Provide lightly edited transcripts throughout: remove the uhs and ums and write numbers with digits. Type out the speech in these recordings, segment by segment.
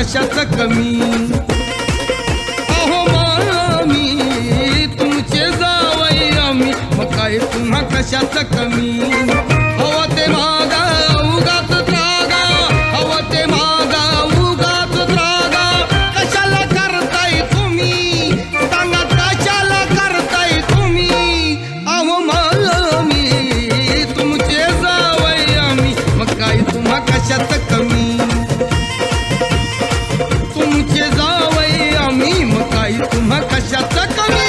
कशाच कमी. अहो मामी तुमचे जावई आम्ही, मग काय तुम्हा कशाच कमी. हवं ते मागा उगाच त्रागा, हवं ते मागा उगाच त्रागा. कशाला करताय तुम्ही सांगा, कशाला करताय तुम्ही. अहो मामी तुमचे जावई आम्ही, मग काय तुम्हा कशाच कमी. तुमचे जावई आम्ही, मग काय तुम्हा कशाच कमी.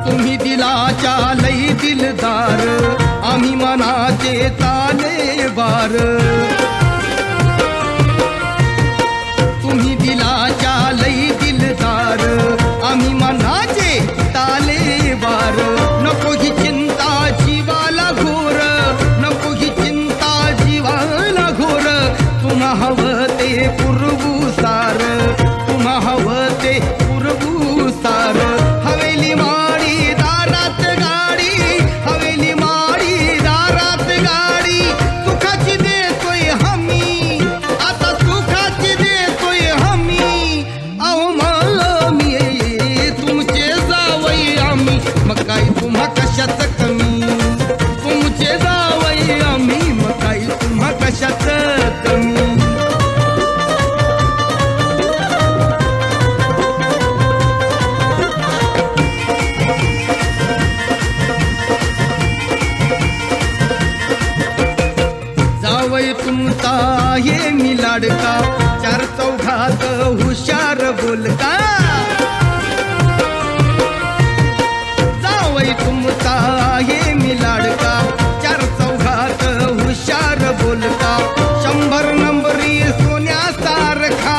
तुम्ही दिलाच्या लई दिलदार, आम्ही मनाचे तालेवार. तुम्ही दिलाच्या लई दिलदार, आम्ही मनाचे तालेवार. नको ही चिंता जीवाला घोर, नको ही चिंता जीवाला घोर. तुम्हा हवं ते पुरवू सार, तुम्हा हवं ते पुरवू सार. हवेली माडी दारात गाडी, हवेली माडी दारात गाडी. सुखाची देतोय हमी, आता सुखाची देतोय हमी. अहो मामी तुमचे जावई आम्ही, मग काय तुम्हा कशाच कमी. तुमचे जावई आम्ही, मग काय तुम्हा कशाच कमी. जावई तुमचा आहे मी लाडका, चार चौघात हुशार बोलका. जावई तुमचा आहे मी लाडका, चार चौघात हुशार बोलका. 100 नंबरी सोन्यासारखा,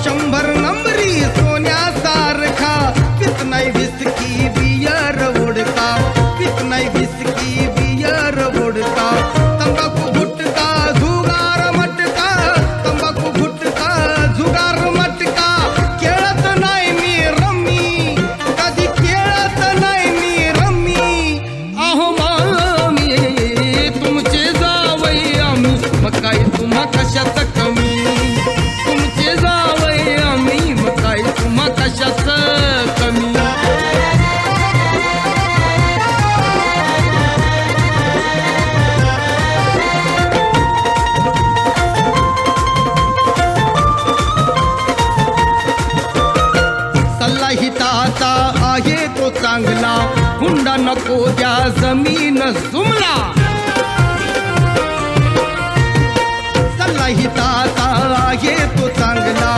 100 नंबरी सोन्यासारखा. पित नाही विस्की बियर वोडका, पित नाही विस्की बियर वोडका. तंबाखू गुटका जुगार मटका, तंबाखू गुटका जुगार मटका. खेळत नाही मी रम्मी, कधी खेळत नाही मी रम्मी. अहो मामी तुमचे जावई आम्ही, मग काय तुम्हा कशाच कमी. तुमचे जावई आम्ही, मग काय तुम्हा कशाच कमी. सल्ला हिताचा आहे तो चांगला, हुंडा नको द्या जमीन जुमला. सल्ला हिताचा आहे तो चांगला,